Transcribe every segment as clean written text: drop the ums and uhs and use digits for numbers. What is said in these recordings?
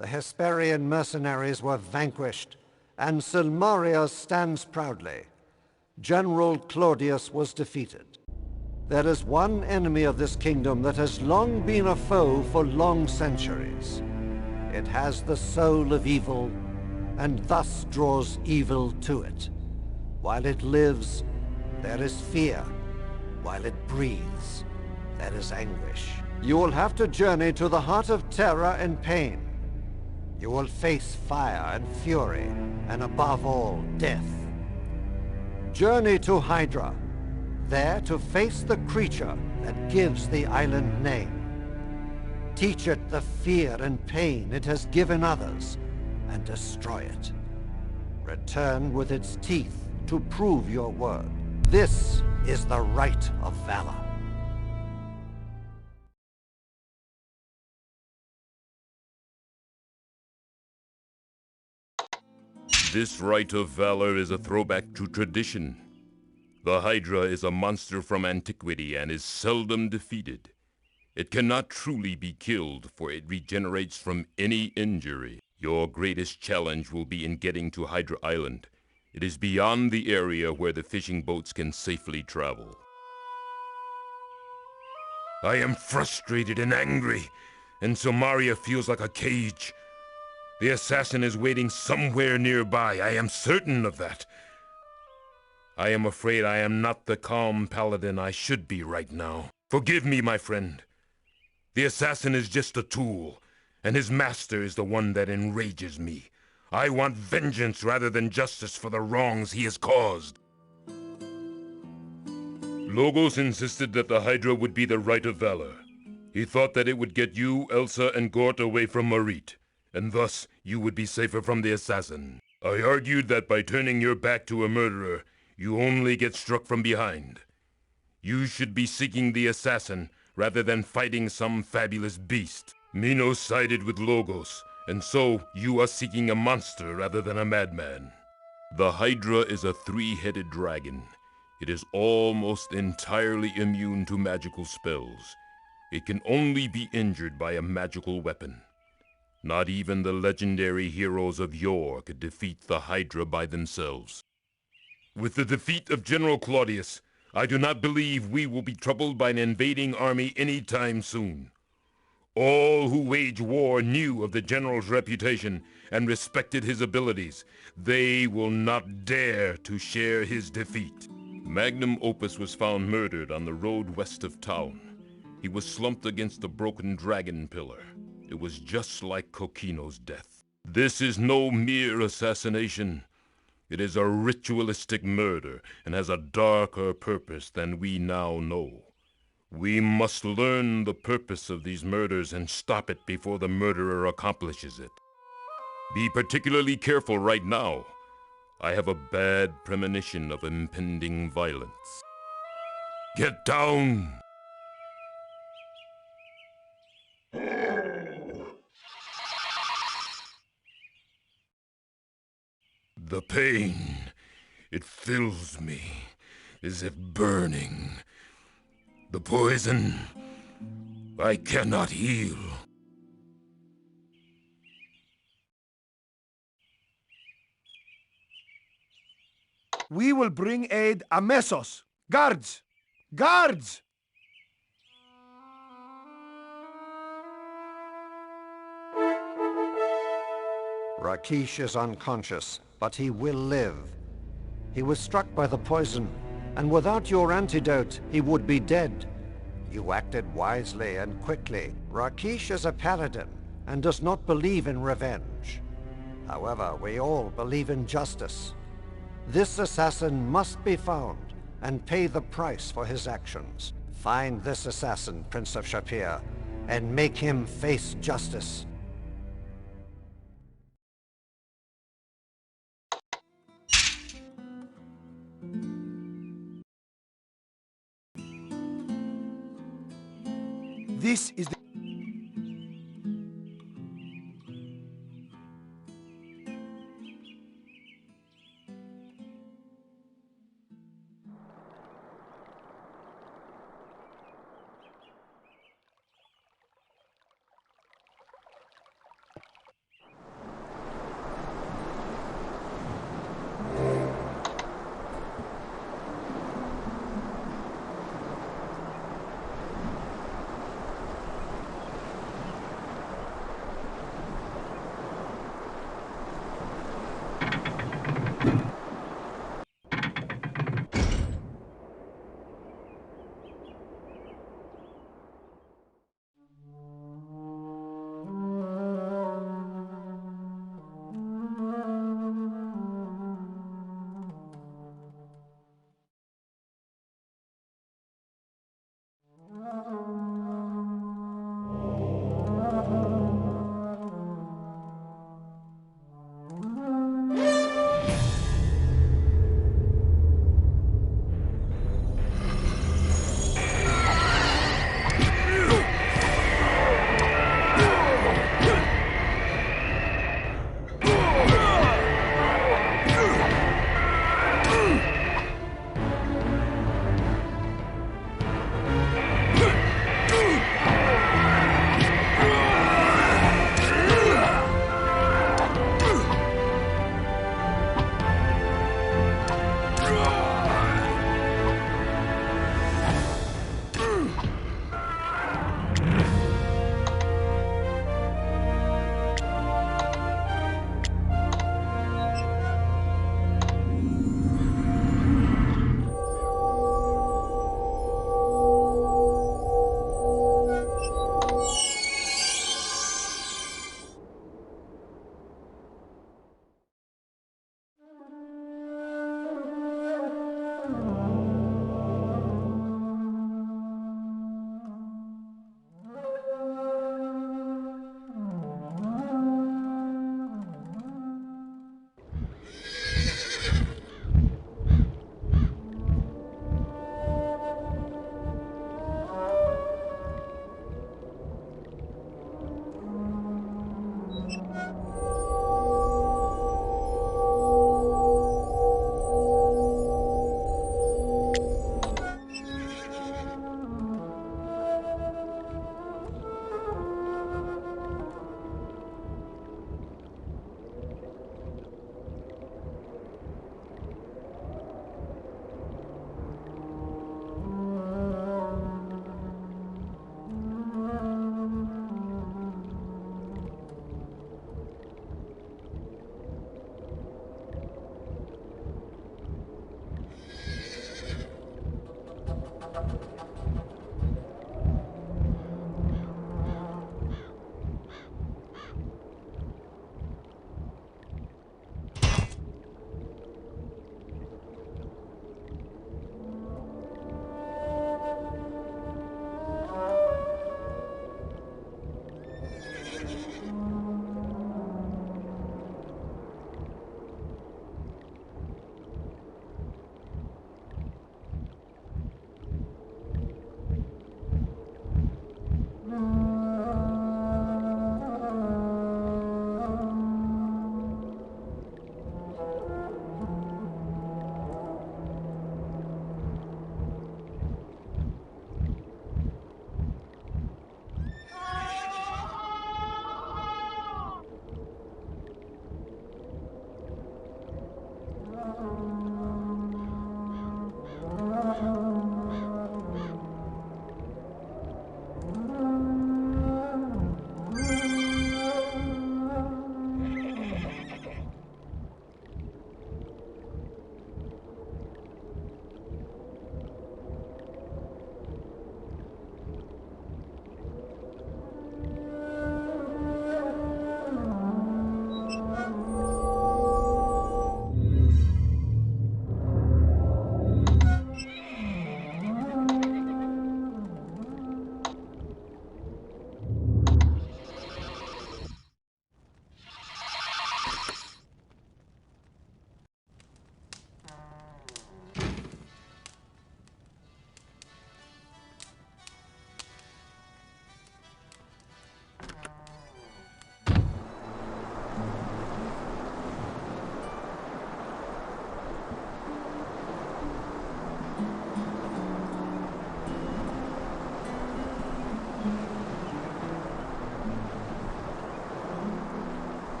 The Hesperian mercenaries were vanquished, and Silmaria stands proudly. General Claudius was defeated. There is one enemy of this kingdom that has long been a foe for long centuries. It has the soul of evil, and thus draws evil to it. While it lives, there is fear. While it breathes, there is anguish. You will have to journey to the heart of terror and pain. You will face fire and fury, and above all, death. Journey to Hydra, there to face the creature that gives the island name. Teach it the fear and pain it has given others, and destroy it. Return with its teeth to prove your word. This is the Rite of Valor. This Rite of Valor is a throwback to tradition. The Hydra is a monster from antiquity and is seldom defeated. It cannot truly be killed, for it regenerates from any injury. Your greatest challenge will be in getting to Hydra Island. It is beyond the area where the fishing boats can safely travel. I am frustrated and angry, and Silmaria feels like a cage. The assassin is waiting somewhere nearby. I am certain of that. I am afraid I am not the calm paladin I should be right now. Forgive me, my friend. The assassin is just a tool, and his master is the one that enrages me. I want vengeance rather than justice for the wrongs he has caused. Logos insisted that the Hydra would be the Rite of Valor. He thought that it would get you, Elsa, and Gort away from Marit, and thus you would be safer from the assassin. I argued that by turning your back to a murderer, you only get struck from behind. You should be seeking the assassin rather than fighting some fabulous beast. Minos sided with Logos, and so you are seeking a monster rather than a madman. The Hydra is a three-headed dragon. It is almost entirely immune to magical spells. It can only be injured by a magical weapon. Not even the legendary heroes of yore could defeat the Hydra by themselves. With the defeat of General Claudius, I do not believe we will be troubled by an invading army anytime soon. All who wage war knew of the general's reputation and respected his abilities. They will not dare to share his defeat. Magnum Opus was found murdered on the road west of town. He was slumped against a broken dragon pillar. It was just like Kokino's death. This is no mere assassination. It is a ritualistic murder and has a darker purpose than we now know. We must learn the purpose of these murders and stop it before the murderer accomplishes it. Be particularly careful right now. I have a bad premonition of impending violence. Get down! The pain, it fills me as if burning. The poison, I cannot heal. We will bring aid a Mesos. Guards! Guards! Rakesh is unconscious, but he will live. He was struck by the poison, and without your antidote, he would be dead. You acted wisely and quickly. Rakesh is a paladin, and does not believe in revenge. However, we all believe in justice. This assassin must be found, and pay the price for his actions. Find this assassin, Prince of Shapir, and make him face justice. This is the...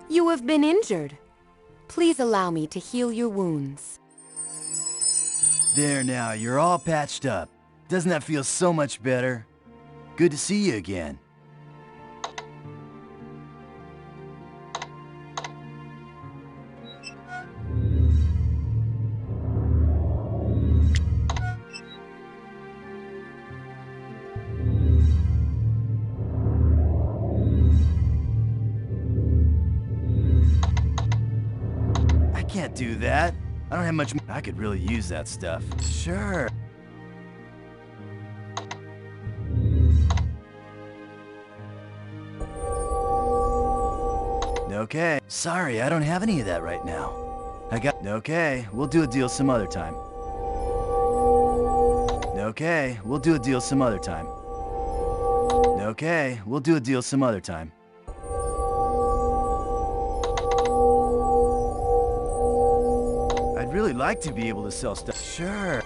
You have been injured. Please allow me to heal your wounds. There now, you're all patched up. Doesn't that feel so much better? Good to see you again. I can't do that. I don't have much. I could really use that stuff. Sure. Okay. Sorry, I don't have any of that right now. Okay, we'll do a deal some other time. Okay, we'll do a deal some other time. Okay, we'll do a deal some other time. I'd really like to be able to sell stuff. Sure.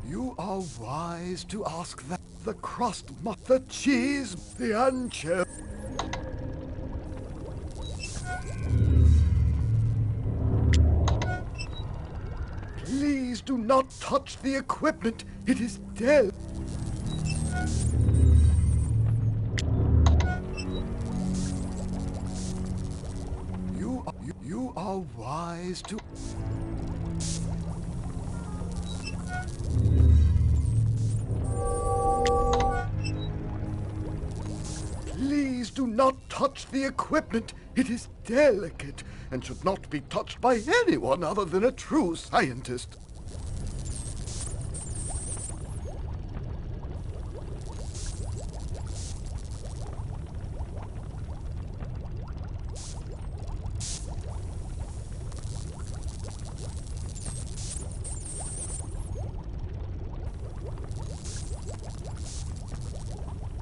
You are wise to ask that. The crust, the cheese, the anchovy. Please do not touch the equipment. It is dead. You are wise to... Please do not touch the equipment. It is delicate and should not be touched by anyone other than a true scientist.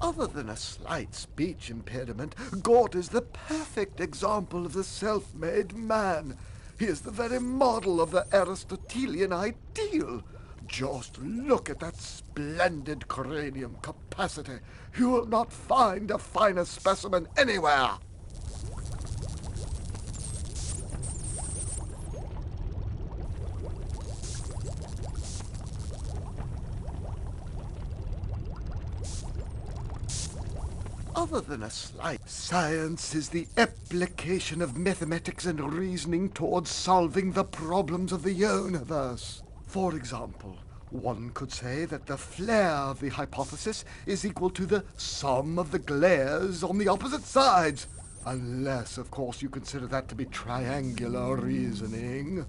Other than a slight speech impediment, Gort is the perfect example of the self-made man. He is the very model of the Aristotelian ideal. Just look at that splendid cranium capacity. You will not find a finer specimen anywhere. Other than a slight... Science is the application of mathematics and reasoning towards solving the problems of the universe. For example, one could say that the flare of the hypothesis is equal to the sum of the glares on the opposite sides. Unless, of course, you consider that to be triangular reasoning.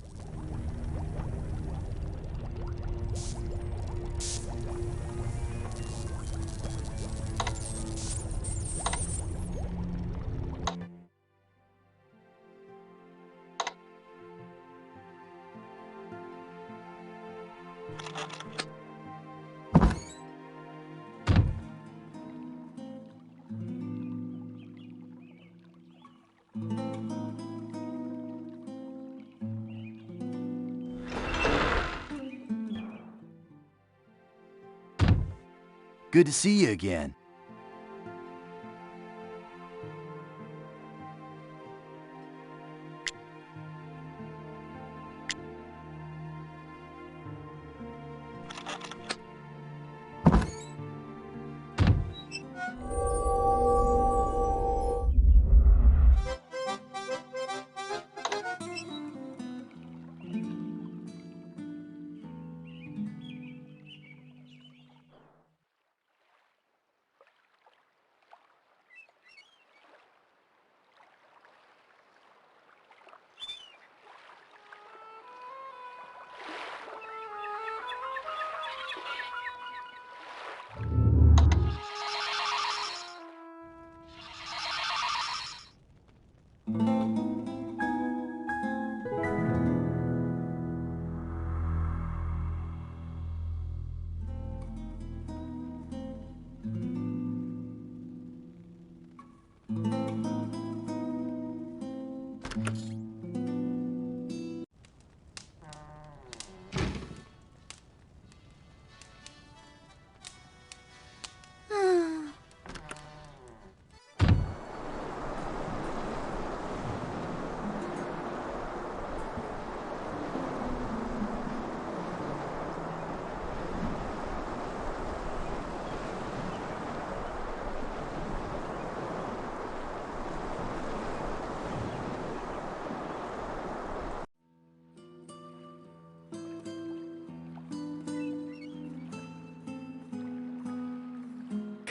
Good to see you again.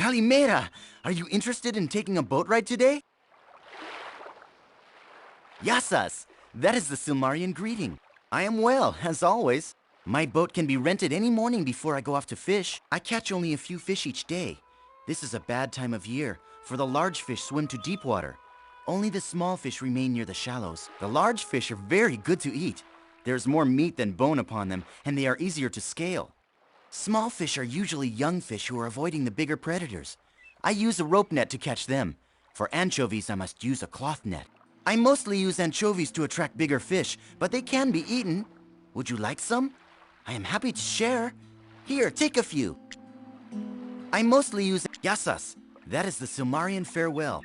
Calimera, are you interested in taking a boat ride today? Yasas, that is the Silmarian greeting. I am well, as always. My boat can be rented any morning before I go off to fish. I catch only a few fish each day. This is a bad time of year, for the large fish swim to deep water. Only the small fish remain near the shallows. The large fish are very good to eat. There's more meat than bone upon them, and they are easier to scale. Small fish are usually young fish who are avoiding the bigger predators. I use a rope net to catch them. For anchovies, I must use a cloth net. I mostly use anchovies to attract bigger fish, but they can be eaten. Would you like some? I am happy to share. Here, take a few. I mostly use yasas. That is the Silmarian farewell.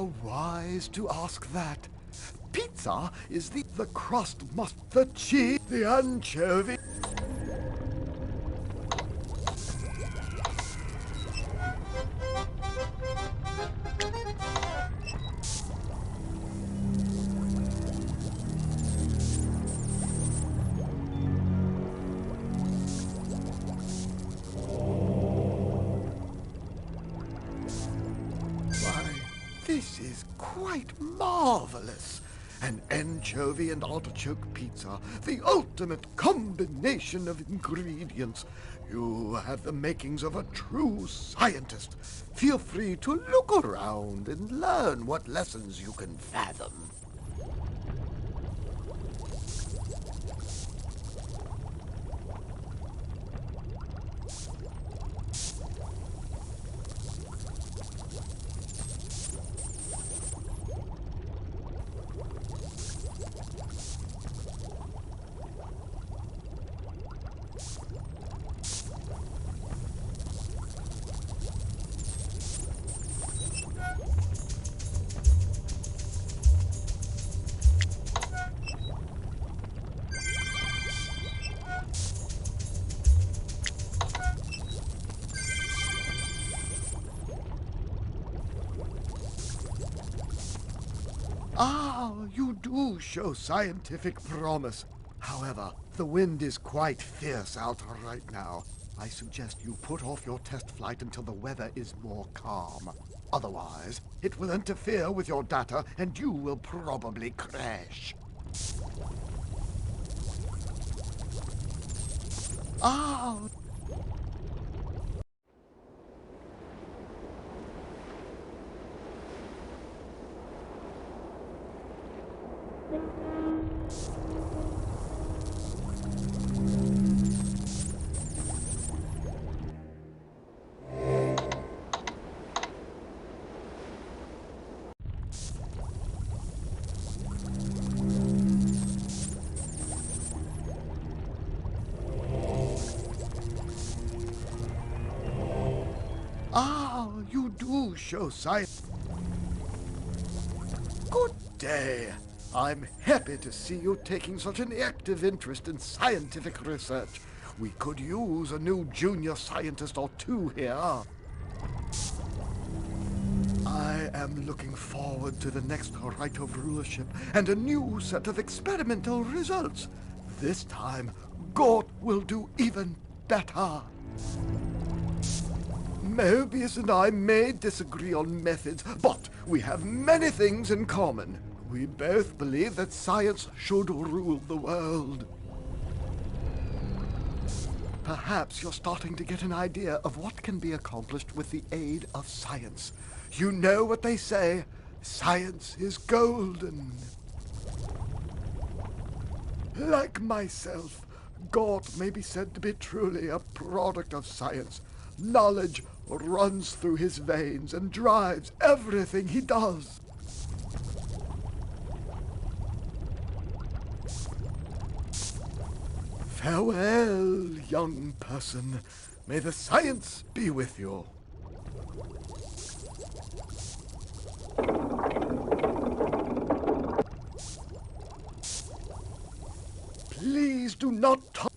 are wise to ask that. Pizza is the crust must, the cheese, the anchovy. Why, this is quite marvelous. An anchovy and artichoke pizza, the ultimate combination of ingredients. You have the makings of a true scientist. Feel free to look around and learn what lessons you can fathom. Ah, you do show scientific promise. However, the wind is quite fierce out right now. I suggest you put off your test flight until the weather is more calm. Otherwise, it will interfere with your data and you will probably crash. Ah! Ah, you do show science. Good day. I'm happy to see you taking such an active interest in scientific research. We could use a new junior scientist or two here. I am looking forward to the next Rite of Rulership and a new set of experimental results. This time, Gort will do even better. Mobius and I may disagree on methods, but we have many things in common. We both believe that science should rule the world. Perhaps you're starting to get an idea of what can be accomplished with the aid of science. You know what they say, science is golden. Like myself, Gort may be said to be truly a product of science. Knowledge runs through his veins and drives everything he does. Farewell, young person. May the science be with you. Please do not talk.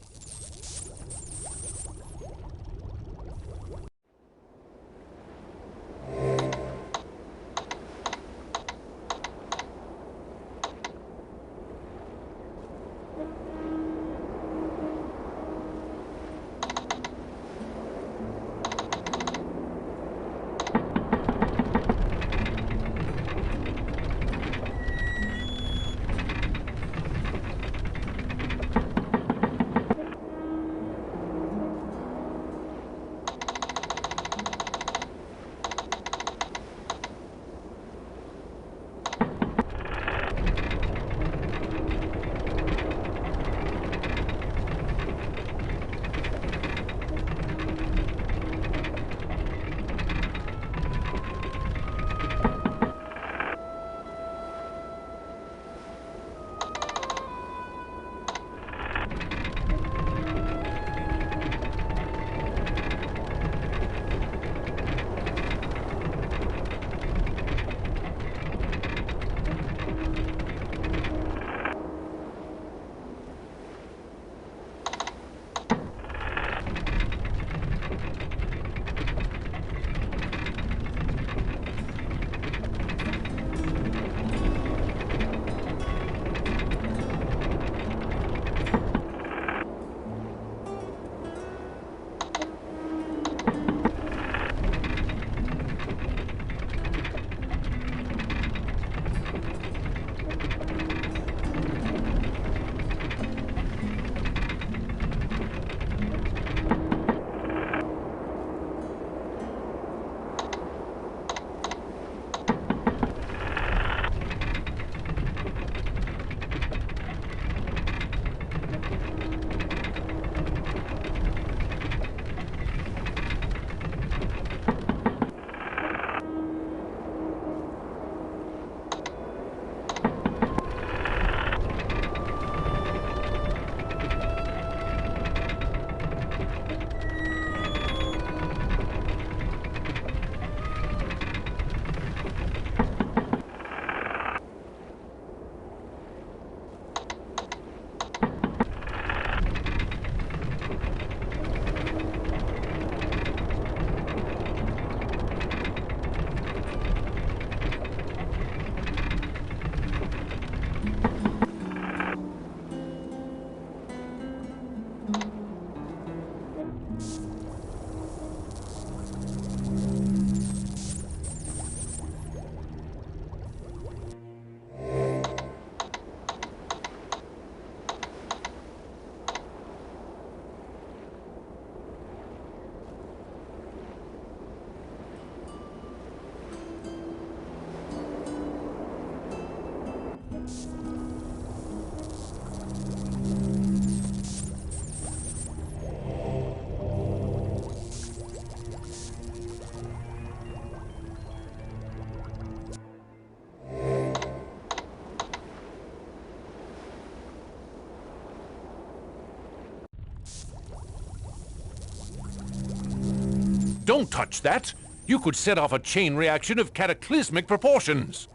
Don't touch that! You could set off a chain reaction of cataclysmic proportions!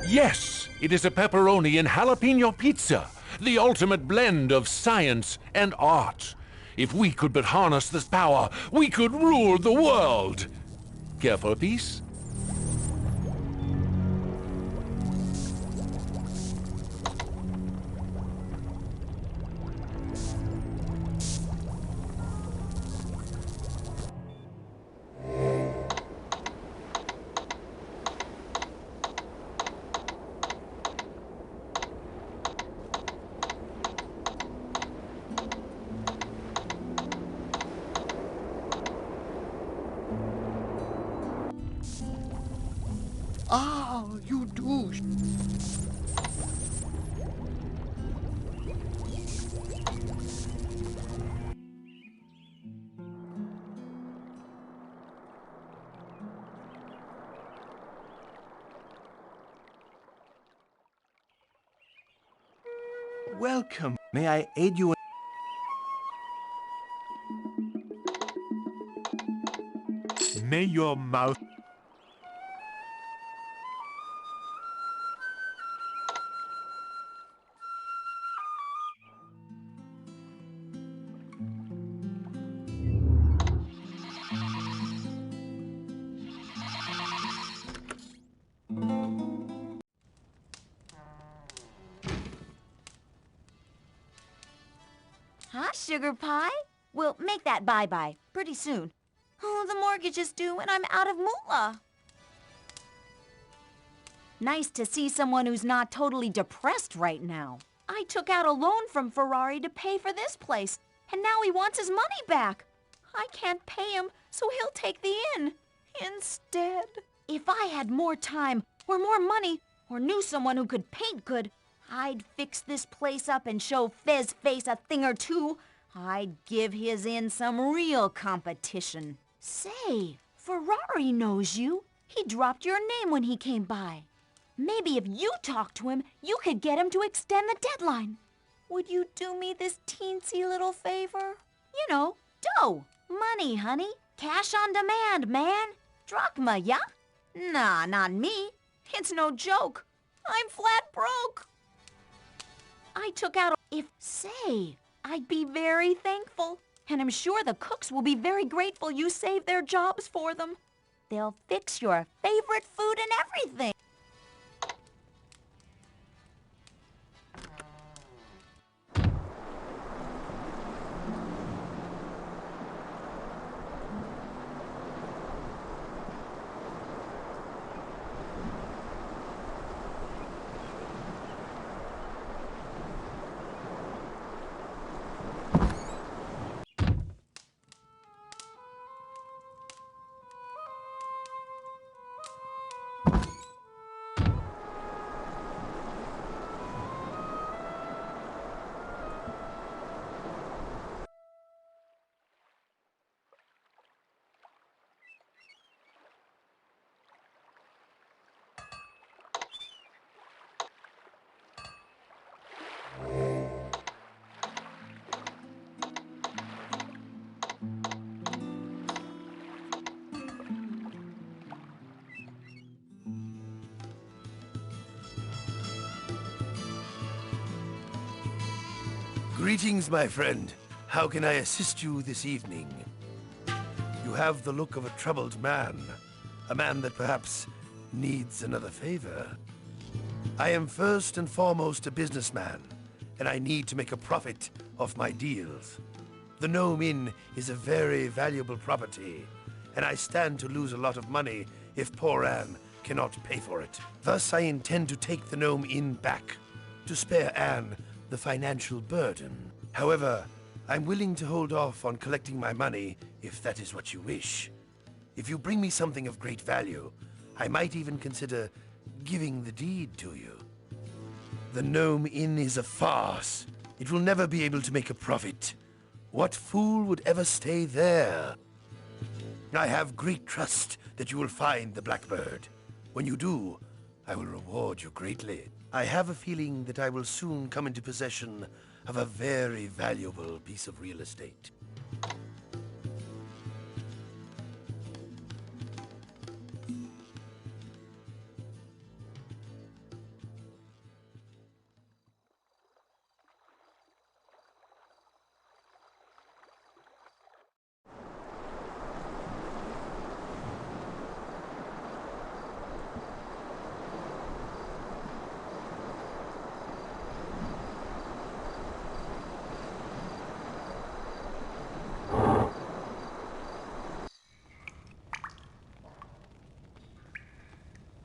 Yes! It is a pepperoni and jalapeno pizza! The ultimate blend of science and art! If we could but harness this power, we could rule the world! Care for a piece? Ah, you do. Welcome. May I aid you? May your mouth... Huh, sugar pie? We'll make that bye-bye pretty soon. Oh, the mortgage is due and I'm out of moolah. Nice to see someone who's not totally depressed right now. I took out a loan from Ferrari to pay for this place, and now he wants his money back. I can't pay him, so he'll take the inn instead. If I had more time, or more money, or knew someone who could paint good, I'd fix this place up and show Fez Face a thing or two. I'd give his inn some real competition. Say, Ferrari knows you. He dropped your name when he came by. Maybe if you talk to him, you could get him to extend the deadline. Would you do me this teensy little favor? You know, dough. Money, honey. Cash on demand, man. Drachma, yeah? Nah, not me. It's no joke. I'm flat broke. I took out Say, I'd be very thankful. And I'm sure the cooks will be very grateful you saved their jobs for them. They'll fix your favorite food and everything. Greetings, my friend. How can I assist you this evening? You have the look of a troubled man. A man that perhaps needs another favor. I am first and foremost a businessman, and I need to make a profit off my deals. The Gnome Inn is a very valuable property, and I stand to lose a lot of money if poor Anne cannot pay for it. Thus, I intend to take the Gnome Inn back, to spare Anne the financial burden. However, I'm willing to hold off on collecting my money if that is what you wish. If you bring me something of great value, I might even consider giving the deed to you. The Gnome Inn is a farce. It will never be able to make a profit. What fool would ever stay there? I have great trust that you will find the Blackbird. When you do, I will reward you greatly. I have a feeling that I will soon come into possession of a very valuable piece of real estate.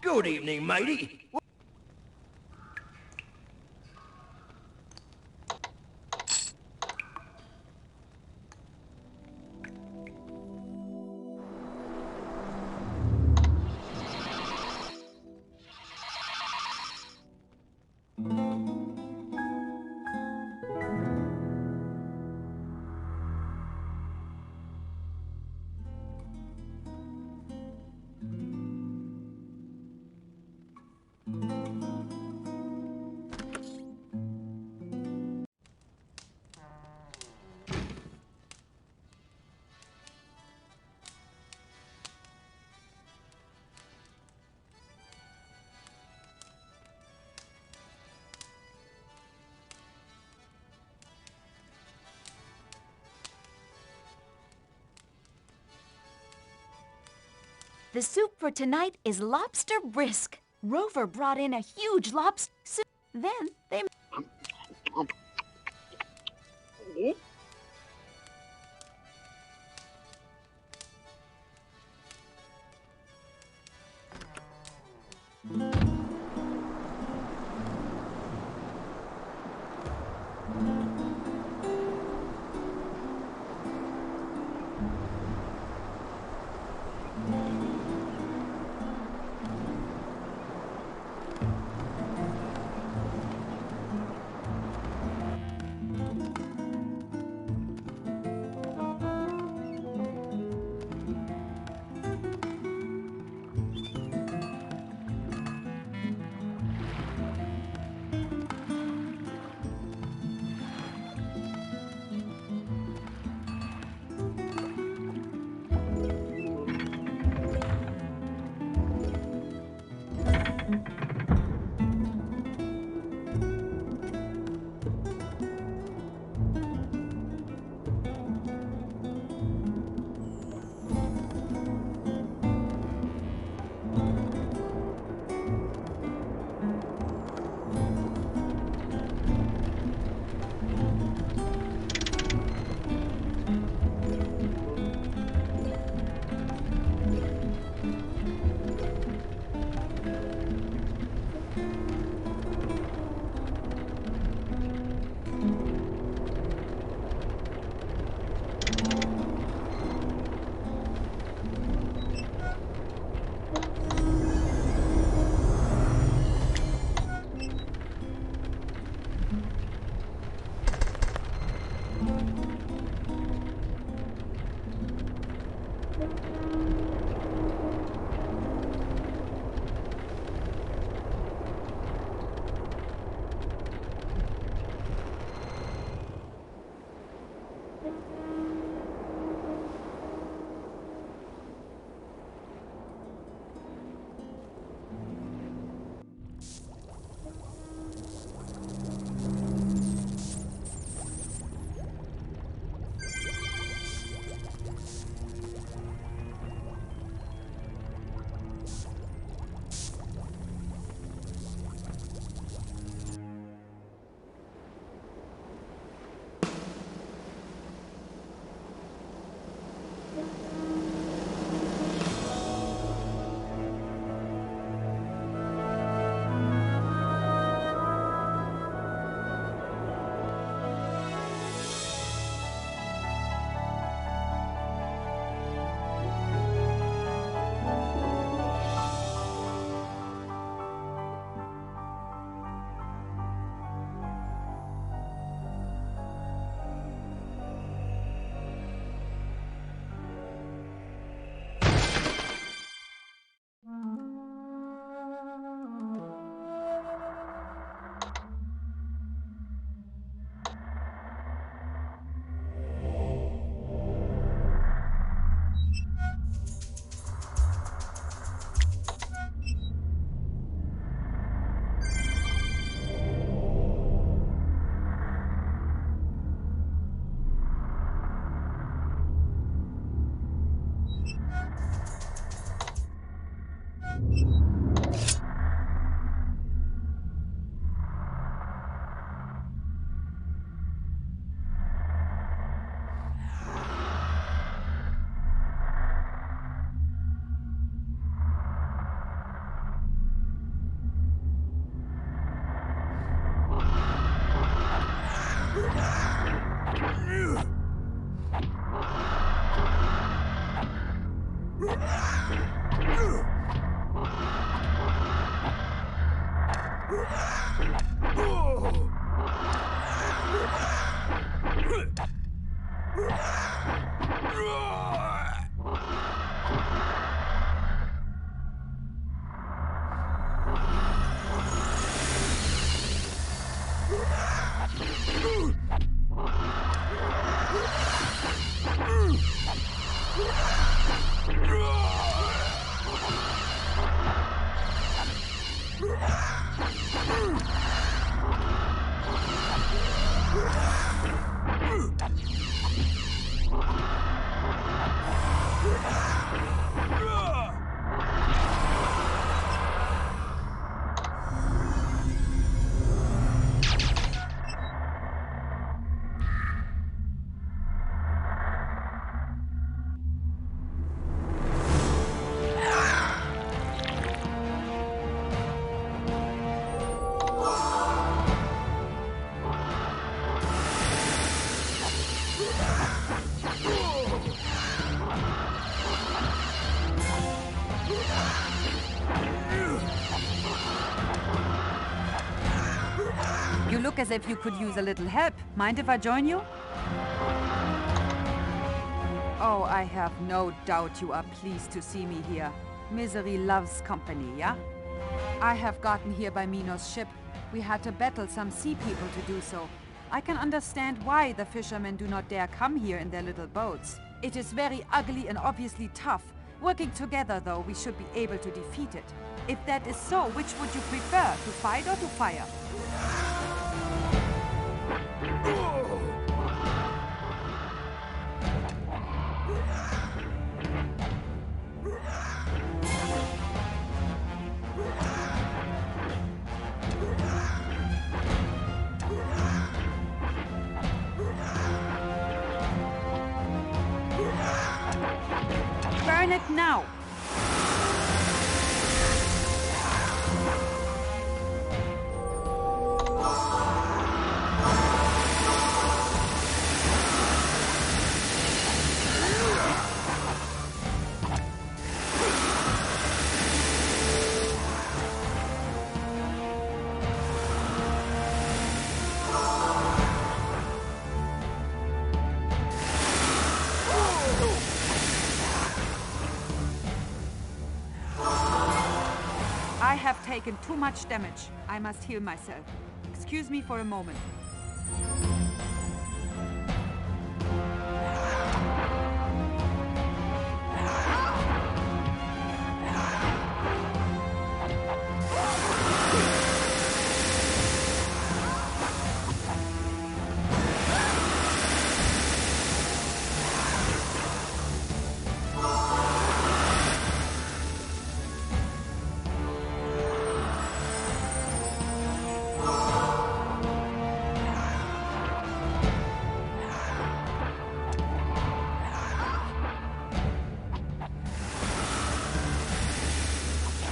Good evening, matey. The soup for tonight is lobster brisk. Rover brought in a huge lobster soup. Then they... You look as if you could use a little help. Mind if I join you? Oh, I have no doubt you are pleased to see me here. Misery loves company, yeah? I have gotten here by Minos' ship. We had to battle some sea people to do so. I can understand why the fishermen do not dare come here in their little boats. It is very ugly and obviously tough. Working together, though, we should be able to defeat it. If that is so, which would you prefer, to fight or to fire? Burn it now! I have taken too much damage. I must heal myself. Excuse me for a moment.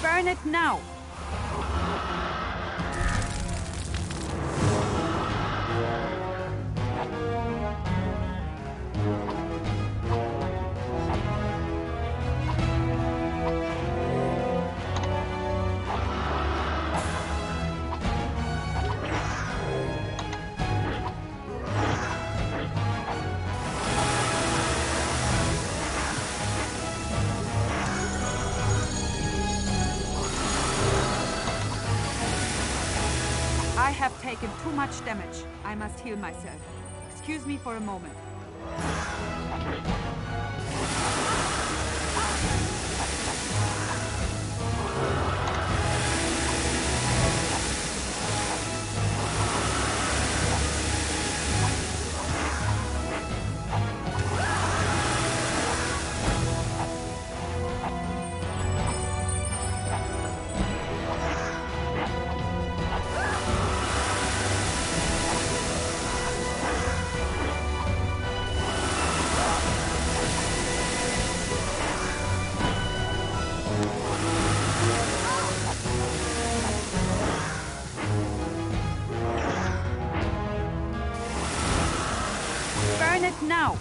Burn it now! I have taken too much damage. I must heal myself. Excuse me for a moment. it now!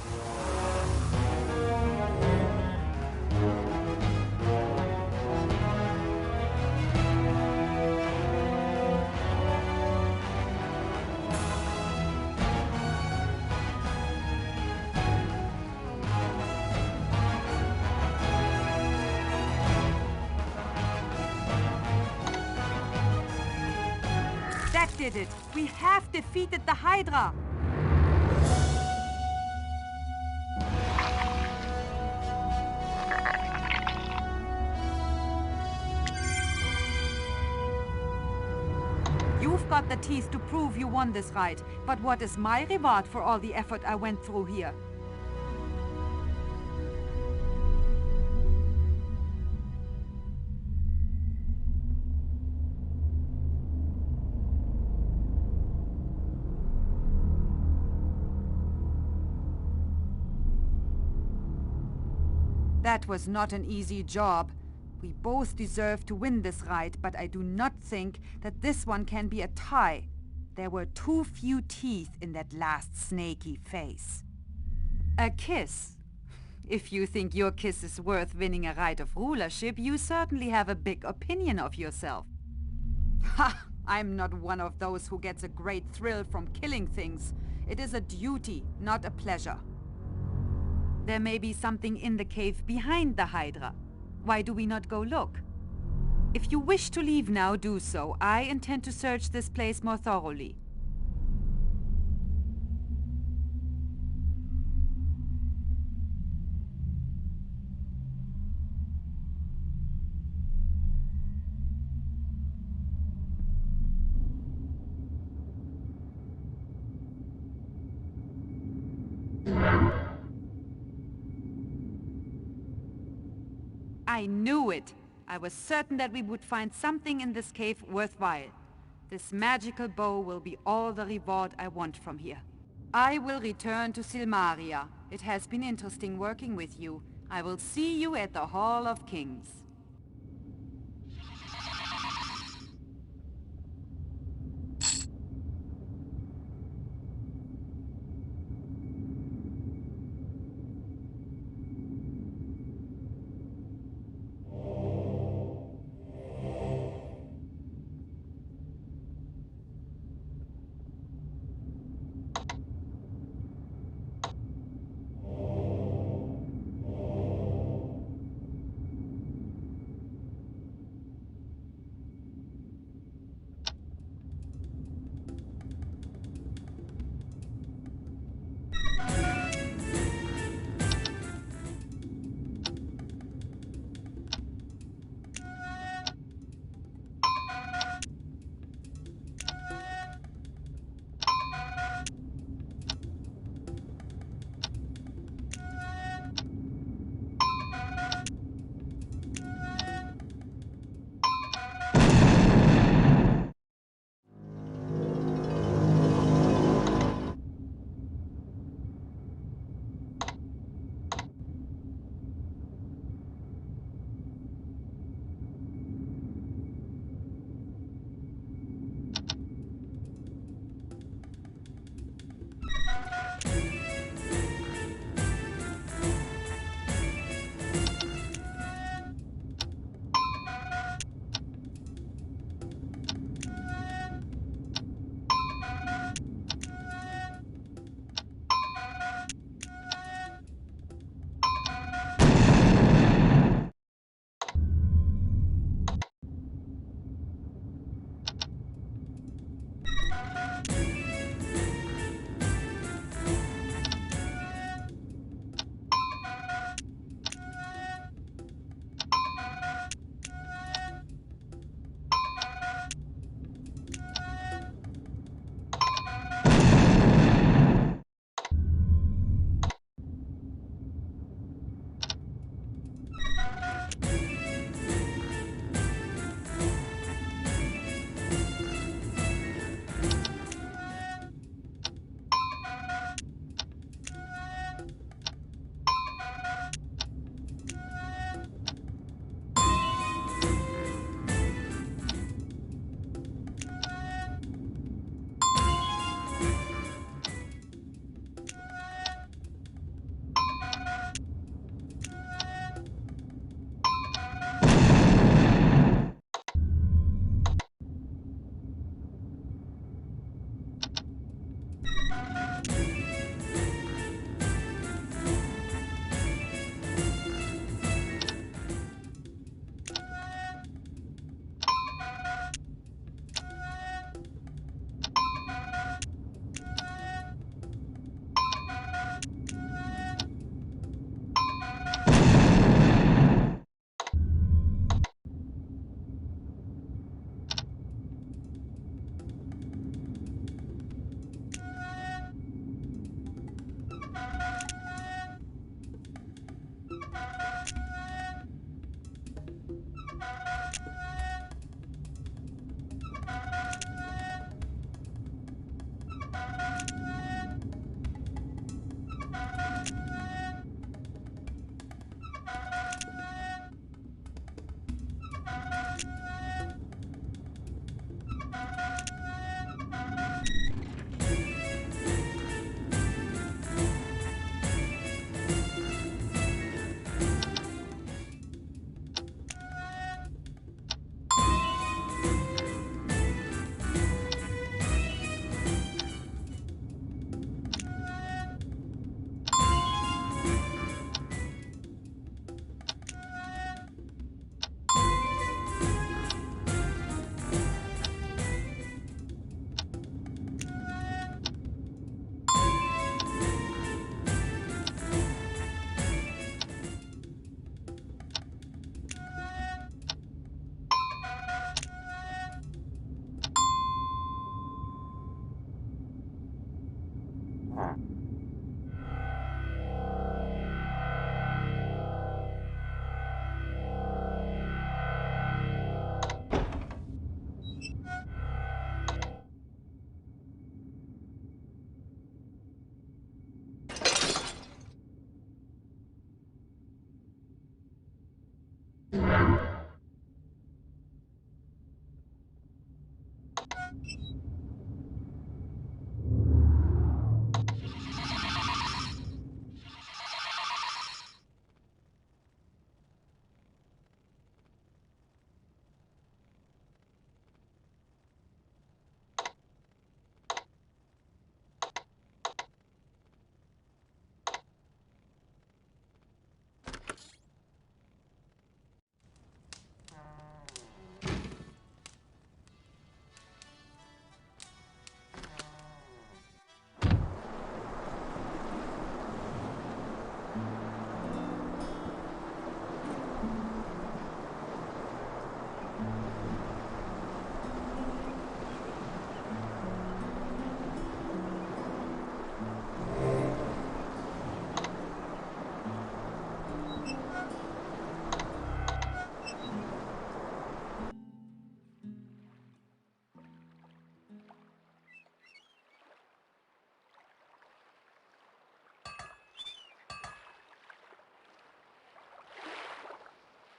That did it! We have defeated the Hydra! You've got the teeth to prove you won this fight, but what is my reward for all the effort I went through here? That was not an easy job. We both deserve to win this fight, but I do not think that this one can be a tie. There were too few teeth in that last snaky face. A kiss. If you think your kiss is worth winning a right of rulership, you certainly have a big opinion of yourself. Ha! I'm not one of those who gets a great thrill from killing things. It is a duty, not a pleasure. There may be something in the cave behind the Hydra. Why do we not go look? If you wish to leave now, do so. I intend to search this place more thoroughly. I knew it! I was certain that we would find something in this cave worthwhile. This magical bow will be all the reward I want from here. I will return to Silmaria. It has been interesting working with you. I will see you at the Hall of Kings.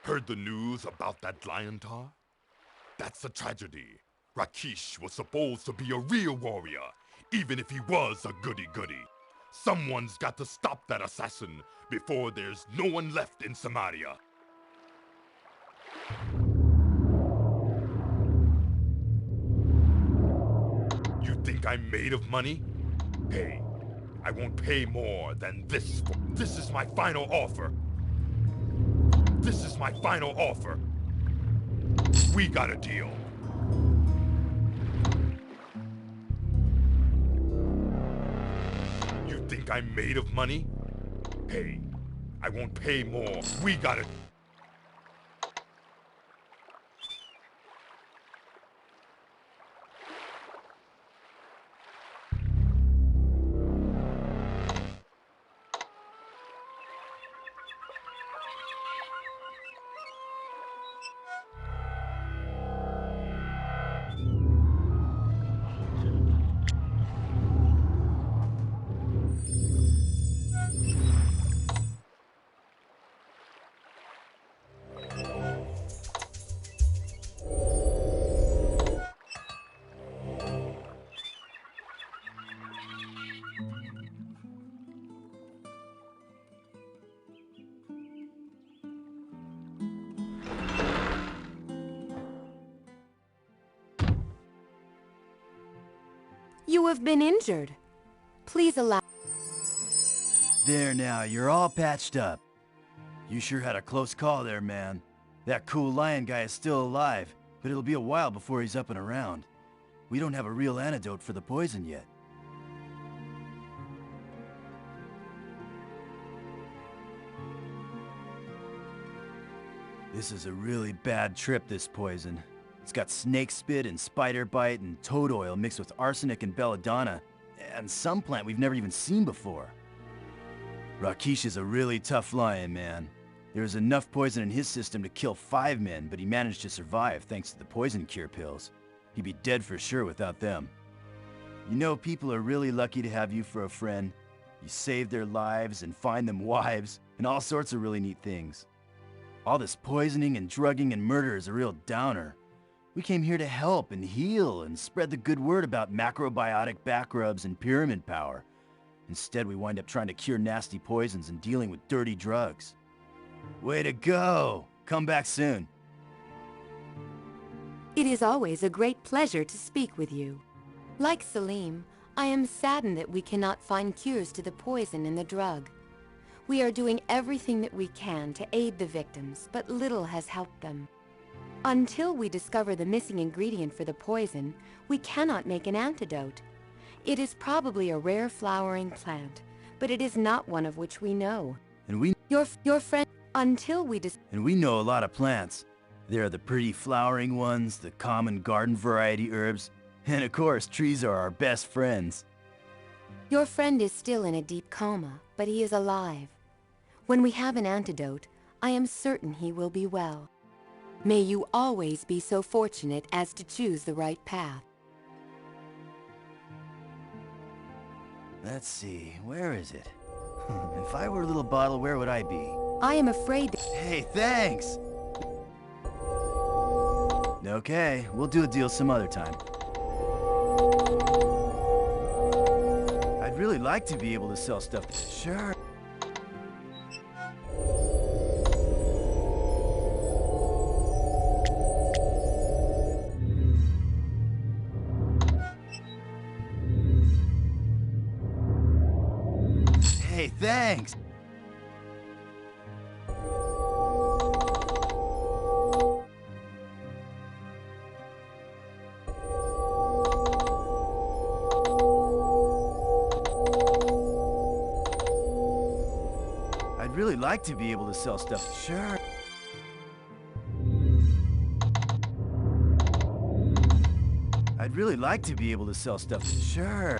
Heard the news about that lion tar? That's a tragedy. Rakesh was supposed to be a real warrior, even if he was a goody-goody. Someone's got to stop that assassin before there's no one left in Samaria. You think I'm made of money? Hey, I won't pay more than this. This is my final offer. This is my final offer. We got a deal. You think I'm made of money? Hey, I won't pay more. We got it. You have been injured. Please allow... There now, you're all patched up. You sure had a close call there, man. That cool lion guy is still alive, but it'll be a while before he's up and around. We don't have a real antidote for the poison yet. This is a really bad trip, this poison. It's got snake spit and spider bite and toad oil mixed with arsenic and belladonna, and some plant we've never even seen before. Rakesh is a really tough lion, man. There was enough poison in his system to kill 5 men, but he managed to survive thanks to the poison cure pills. He'd be dead for sure without them. You know, people are really lucky to have you for a friend. You save their lives and find them wives, and all sorts of really neat things. All this poisoning and drugging and murder is a real downer. We came here to help and heal and spread the good word about macrobiotic back rubs and pyramid power. Instead, we wind up trying to cure nasty poisons and dealing with dirty drugs. Way to go! Come back soon. It is always a great pleasure to speak with you. Like Salim, I am saddened that we cannot find cures to the poison in the drug. We are doing everything that we can to aid the victims, but little has helped them. Until we discover the missing ingredient for the poison, we cannot make an antidote. It is probably a rare flowering plant, but it is not one of which we know. And we Your friend, until we know a lot of plants. There are the pretty flowering ones, the common garden variety herbs, and of course, trees are our best friends. Your friend is still in a deep coma, but he is alive. When we have an antidote, I am certain he will be well. May you always be so fortunate as to choose the right path. Let's see, where is it? If I were a little bottle, where would I be? I am afraid that... Hey, thanks! Okay, we'll do a deal some other time. I'd really like to be able to sell stuff. Sure. Hey, thanks! I'd really like to be able to sell stuff. Sure. I'd really like to be able to sell stuff. Sure.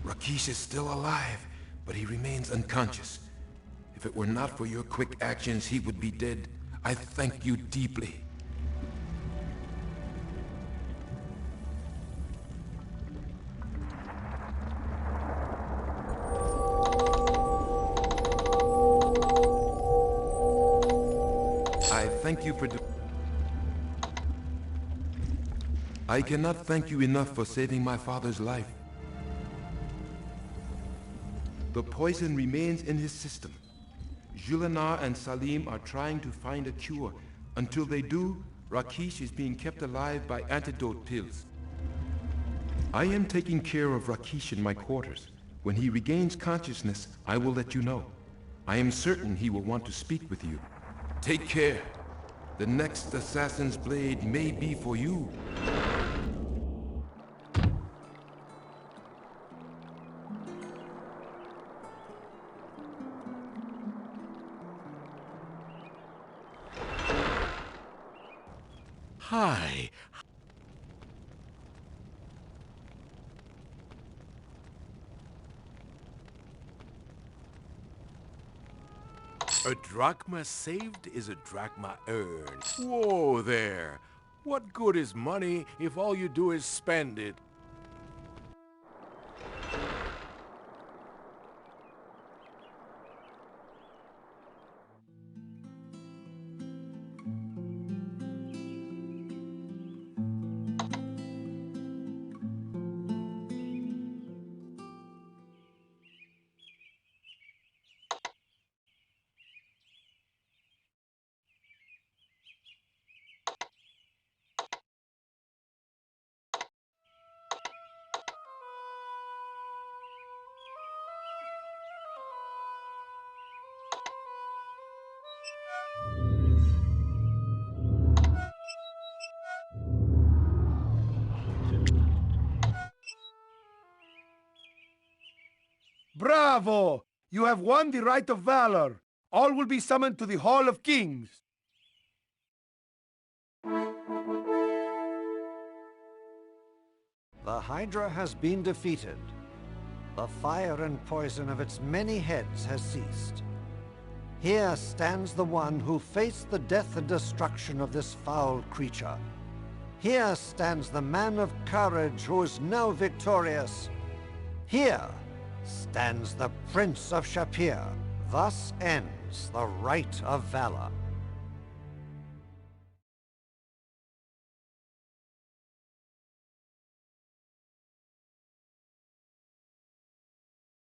Rakesh is still alive, but he remains unconscious. If it were not for your quick actions, he would be dead. I thank you deeply. I thank you for I cannot thank you enough for saving my father's life. The poison remains in his system. Julinar and Salim are trying to find a cure. Until they do, Rakesh is being kept alive by antidote pills. I am taking care of Rakesh in my quarters. When he regains consciousness, I will let you know. I am certain he will want to speak with you. Take care. The next assassin's blade may be for you. Hi. A drachma saved is a drachma earned. Whoa there. What good is money if all you do is spend it? Bravo! You have won the Rite of Valor. All will be summoned to the Hall of Kings. The Hydra has been defeated. The fire and poison of its many heads has ceased. Here stands the one who faced the death and destruction of this foul creature. Here stands the man of courage who is now victorious. Here stands the Prince of Shapir. Thus ends the Rite of Valor.